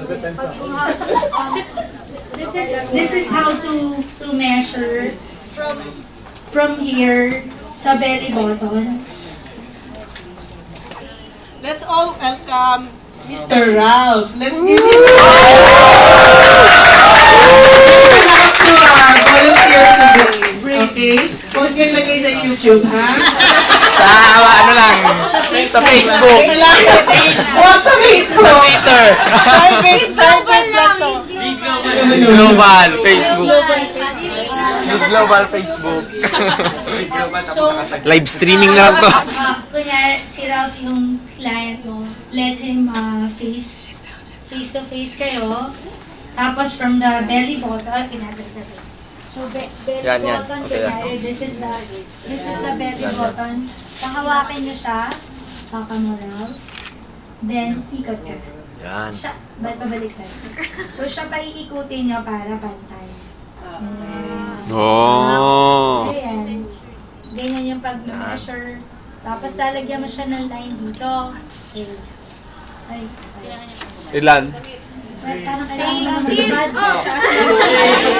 This is how to measure from here sa belly button. Let's all welcome Mr. Ralph. Let's give him volunteer today. Okay? Huwag nyo lagay sa YouTube, ha? Ano lang, sa Facebook. Huwag sa Facebook. Sa Twitter. Private lang to. Global Facebook. Global Facebook. So, Live streaming na to. kunyari, si Ralph yung client mo, let him face to face kayo. Tapos from the belly button, kinagagad. So, belly Yan. button, Okay, kunyari, this is the belly button. Pahawakin niyo siya, baka mo Ralph. Then, ikot ka. Yan. Siya, pabalik tayo. So, siya pa iikutin niyo para pantay. Oh. Ayan. Ganyan yung pag-measure. Tapos lalagyan mo siya ng line dito. Ay. Ilan? Parang kailangan mag-divide.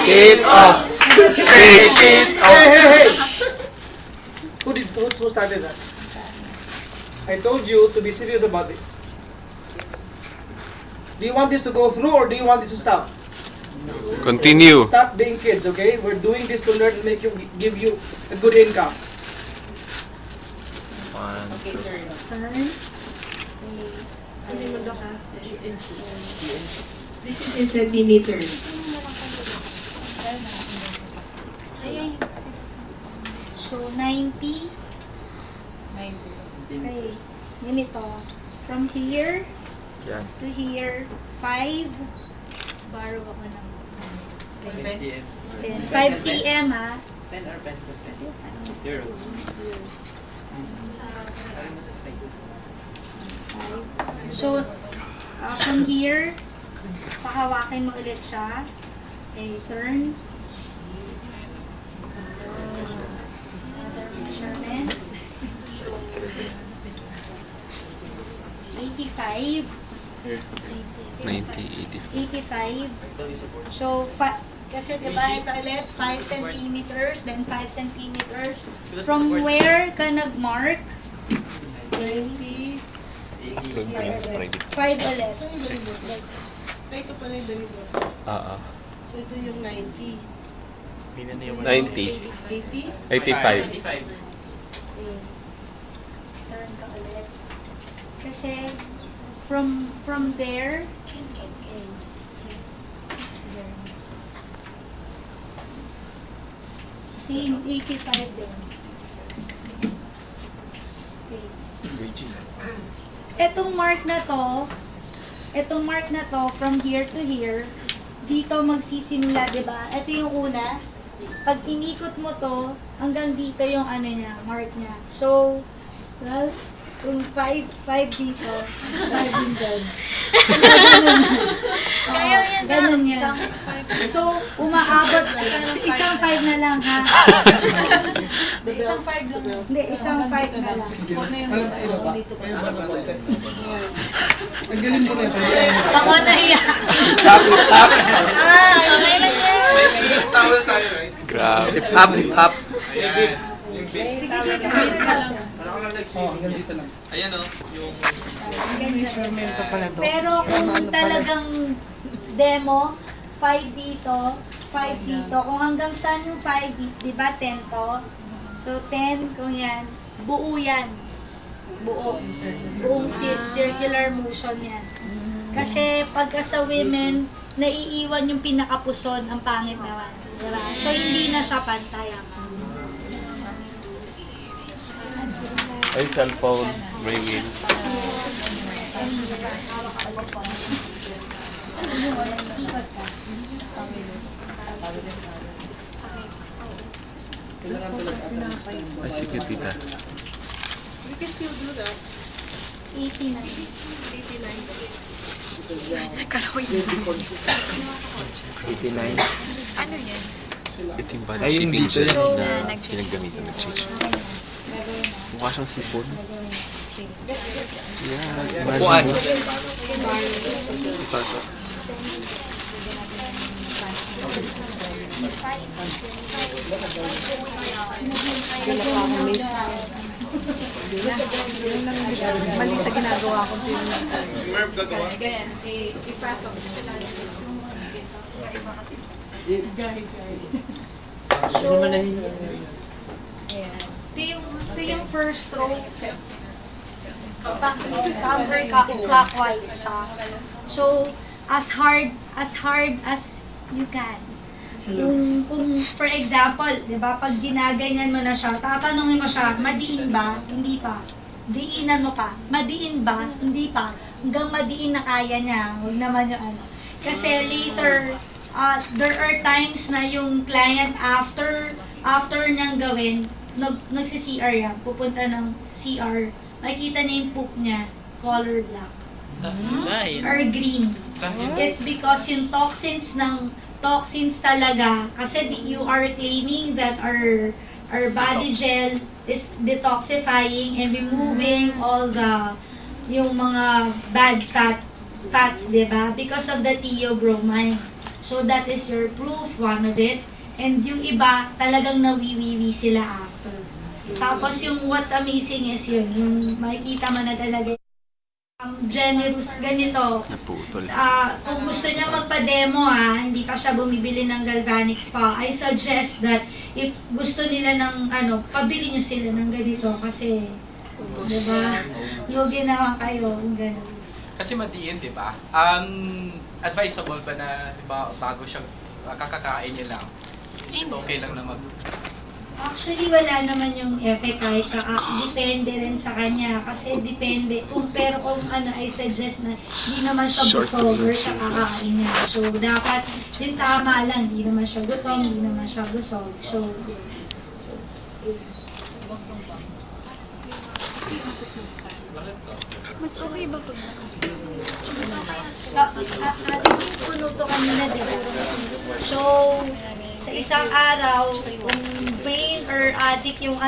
It off. Shake it off. Hey! Who started that? I told you to be serious about this. Do you want this to go through or do you want this to stop? Continue. Stop being kids, okay? We're doing this to learn and give you a good income. Turn. This is in centimeters. So, 90. Okay. Yun ito. From here Yan. to here, 5. Borrow ako ng 5 cm, ha? 10 or 10 to 10. So, from here, pahawakin mo ulit siya. Okay, turn. Another measurement. 85. 85. So, kasi diba ito ulit, 5 centimeters, then 5 centimeters. From where ka nag-mark? 90. 5 ulit. Ito pala yung ganito. So ito yung 90. 90. 80? 85. Turn ka ulit. Kasi, from there, same 85 din. Okay. Etong mark na to, from here to here, dito magsisimula, di ba? Ito yung una. Pag inikot mo to, hanggang dito yung ano niya, mark niya. So, well, kung 5 dito, 5 din dyan. Ganun yan. So, umaabot, isang 5 na lang, ha? Isang 5 lang. Hindi, isang 5 na lang. Ang galing ko na Ako nahiya. Towel tayo, right? Grabe. Up. Sige, dito ka lang. Hanggang dito lang. Ayan o, yung Measurement pa pala to. Pero kung talagang demo, 5 dito, 5 dito. Kung hanggang saan yung 5 dito, di ba 10 to? So 10, kung yan, buo yan. Buong circular motion yan. Kasi pagka sa women, naiiwan yung pinakapuson, ang pangit naman. Diba? So hindi na siya pantay. Ay, cellphone. Ringing. Ikot ka. Ay, sige, tita. You can still do that. 89. 89. Ano yan? Ito yung body shaping gel na pinagamitan ng change. Gagawin na. Mukha siyang sipon. Sige. Yeah, Upuan. imagine mo. Ito. Mali sa ginagawa ko. Ganyan, i-pass off sila. So, ito yung first row. Counterclockwise siya. So, as hard as you can. Kung for example, di ba, pag ginaganyan mo na siya, tatanungin mo siya, madiin ba? Hindi pa. Diinan mo pa. Madiin ba? Hindi pa. Hanggang madiin na kaya niya. Huwag naman yung ano. Kasi later, there are times na yung client after niyang gawin, nagsi-CR yan, pupunta ng CR, makikita niya yung poop niya, color black. Or green. It's because yung toxins talaga, kasi you are claiming that our body gel is detoxifying and removing all yung mga bad fats, diba? Because of the theobromine. So that is your proof, one of it. And yung iba, talagang nawiwiwi sila after. Tapos yung what's amazing is yun, yung makikita mo na talaga generous ganito. Naputol. Kung gusto niya magpa-demo hindi pa siya bumibili ng Galvanic Spa, I suggest that if gusto nila ng pabili niyo sila ng ganito kasi diba? Lugi naman kayo kung gano'n. Kasi madiin, di ba? Advisable ba na, di ba, bago siya kakakain niya lang, is it okay lang na Actually, wala naman yung effect kahit depende rin sa kanya. Kasi depende. Pero kung I suggest na hindi naman siya busogger sa kakain niya. So, dapat yung tama lang. Hindi naman siya gutom, hindi naman siya busog. So, Mas okay ba pag puno to kanina, di ba? So, sa isang araw, kung brain or addict yung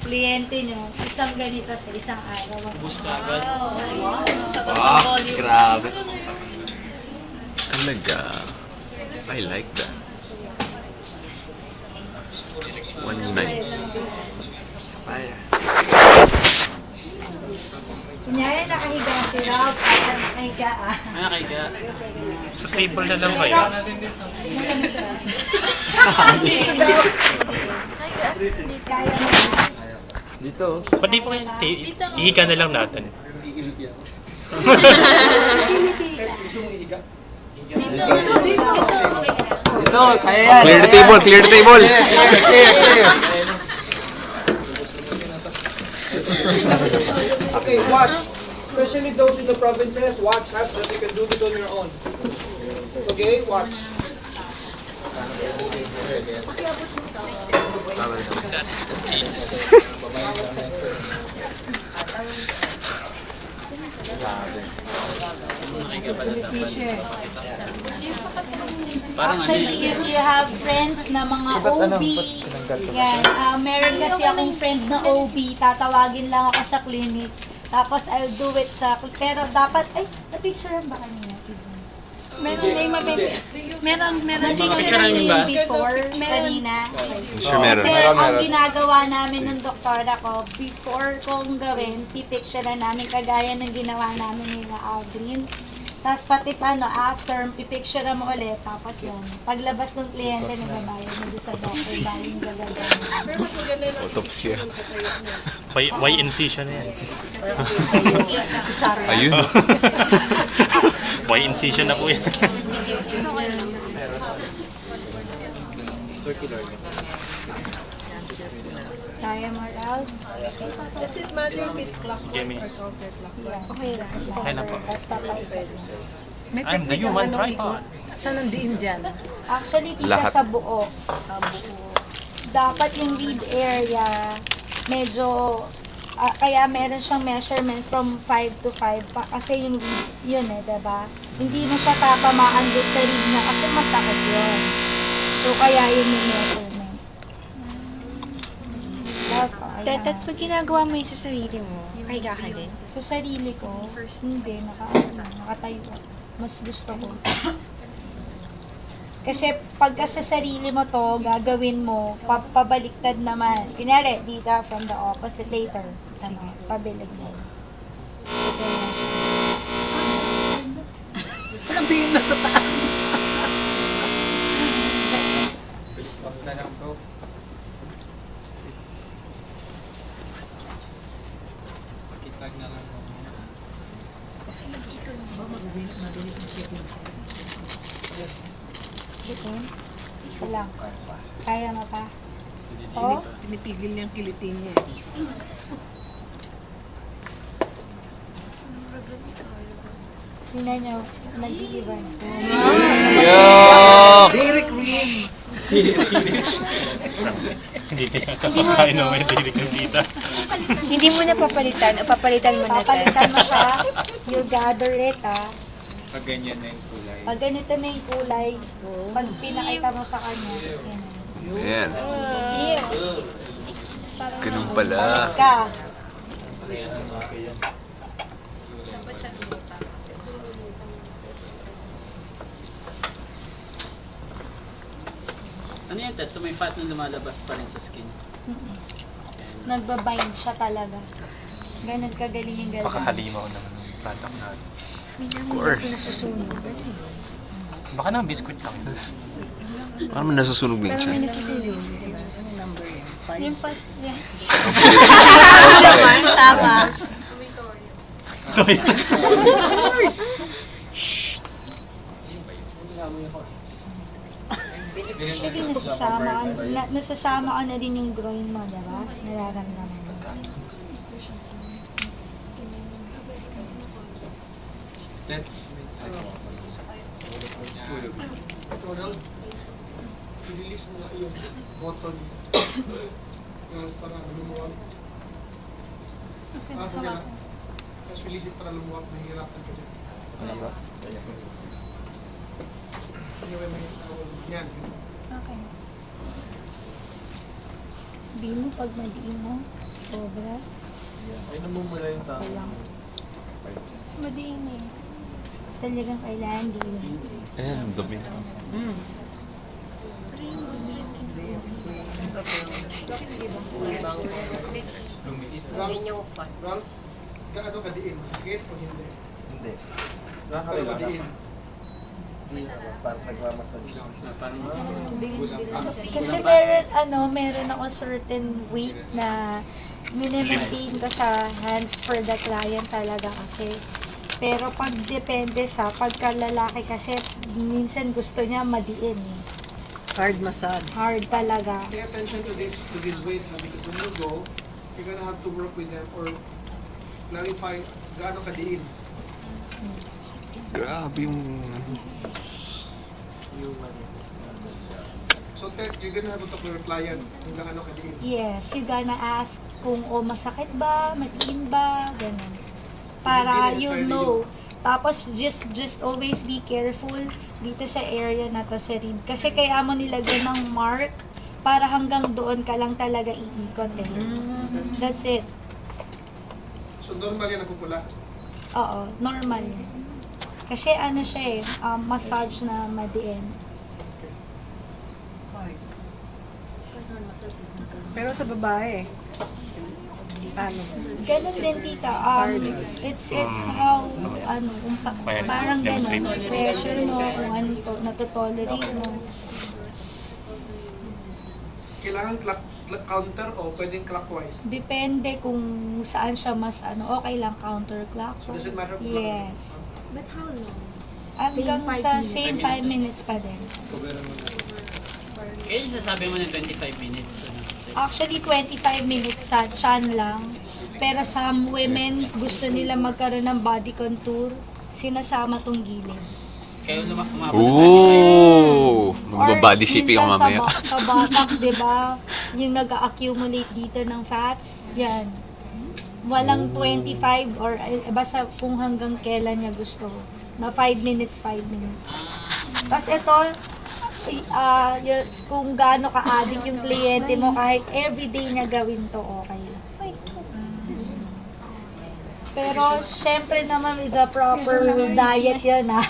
kliyente nyo, isang ganito sa isang araw. Ubus na agad. Grabe. Talaga. I like that. 1.9. Kunyari, nakahiga si Rob, at nakahiga Kaya. Sa table na lang kayo. Hindi kaya mo. Dito. Pati po kayo, ihiga na lang natin. Dito, kaya yan. Clear the table, clear the table. Clear. Okay, watch. Especially those in the provinces, watch us that you can do it on your own. Okay, watch. That is the cheese. Actually, if you have friends na mga OB, yan, meron kasi akong friend na OB, tatawagin lang ako sa clinic, tapos I'll do it pero dapat, na-picturean ba kanina? meron Na-picturean niyo yung before, kanina? Sure, meron. Kasi ang ginagawa namin ng doktora ko, before kong gawin, pipicturean namin kagaya ng ginawa namin ni Aldrin. Tapos pati after, pipicture mo ulit, tapos yun. Paglabas ng kliyente, nagbabayad mo doon sa doctor, baling gagawin. Pero mas maganda yung Autopsy. Why incision na yan? Susara. Ayun. Why incision na po yan? Kaya mo, Ralph? Does it matter if it's clockwise Gimme. or counterclockwise? Okay lang. Okay lang po. Basta pa ito. I'm the human tripod. Saan ang diin dyan? Actually, tita Lahat. sa buo. Dapat yung rib area, medyo, kaya meron siyang measurement from 5 to 5, kasi yung rib, yun diba? Hindi mo siya tatamaan doon sa rib na, kasi masakit yun. So, kaya yun yung measurement. At pag ginagawa mo yun sa sarili mo, kaya ka din? Sa sarili ko, hindi, nakatayo. Mas gusto ko. Kasi pagka sa sarili mo to, gagawin mo, pabaliktad naman. Kunyari, dito from the opposite later. Tama, pabaliktad. Walang tingin na sa taas. Off na lang bro. Pakitag na lang bro. Dito. Isa lang. Kaya mo pa? Oh? Pinipigil niyang kilitin niya. Tingnan nyo, nag-iiban. Yo! Derek Rim. Hindi niya kapakain na may tirik ng tita. Hindi mo na papalitan, o papalitan mo na tayo. Papalitan mo siya, you gather it, Pag ganyan na yung kulay. Pag ganito na yung kulay, pag pinakita mo sa kanya, yan. Ayan. Ganun pala. Balik ka. Ano yan, Ted? So may fat na lumalabas pa rin sa skin. Nagbabind siya talaga. Ganun kagaling yung galaw. Pakahalimaw naman ng product natin. Of course. Baka na, biscuit lang. Parang nasusunog din siya. Yung parts niya. Tama. Actually, nasasama ka na rin yung groin mo, diba? Nararamdaman mo. Ronald, i-release mo na yung button para lumuwag. Okay na. Tapos release it para lumuwag. Mahihirapan ka dyan. Anyway, may sawag. Yan. Okay. Di mo pag madiin mo, sobra. Ay, namumula yung tao. Walang. Madiin eh. Talagang kailangan diin. Ayan, ang dumi. Ron, gaano ka diin? Masakit o hindi? Hindi. Pero madiin. Hindi naman. Parang nagmamassage. Kasi meron ako certain weight na minimaintain ko sa hand for the client talaga kasi. Pero pag depende sa pagkalalaki kasi minsan gusto niya madiin eh. Hard massage. Hard talaga. Pay attention to this weight because when you go, you're gonna have to work with them or clarify gaano ka diin. Grabe yung... So Ted, you're gonna have to talk to your client kung gaano ka diin. Yes, you gonna ask kung masakit ba, madiin ba, ganun. Para you know. Tapos just always be careful dito sa area na to sa rib. Kasi kaya mo nilagyan ng mark para hanggang doon ka lang talaga iikot eh. That's it. So normal yan napupula. Oo, normal. Kasi ano siya eh, massage na madiin. Pero sa babae, ano? Ganun din tita. It's how, parang ganun. Pressure mo, kung ano to, natotolerate mo. Kailangan counter o pwedeng clockwise? Depende kung saan siya mas okay lang counterclockwise. So does it matter? Yes. But how long? Hanggang sa same 5 minutes pa din. Kaya yung sasabi mo ng 25 minutes. Actually, 25 minutes sa chan lang. Pero some women, gusto nila magkaroon ng body contour, sinasama tong gilid. Kaya umabot Ooh! Magbabody shaping ako minsan mamaya. sa batak, di ba? Yung nag-accumulate dito ng fats, yan. Walang 25 or basta kung hanggang kailan niya gusto. Na 5 minutes, 5 minutes. Tapos ito, kung gaano ka-addict yung kliyente mo, kahit everyday niya gawin to, okay. Pero, syempre naman is a proper diet yun, ha.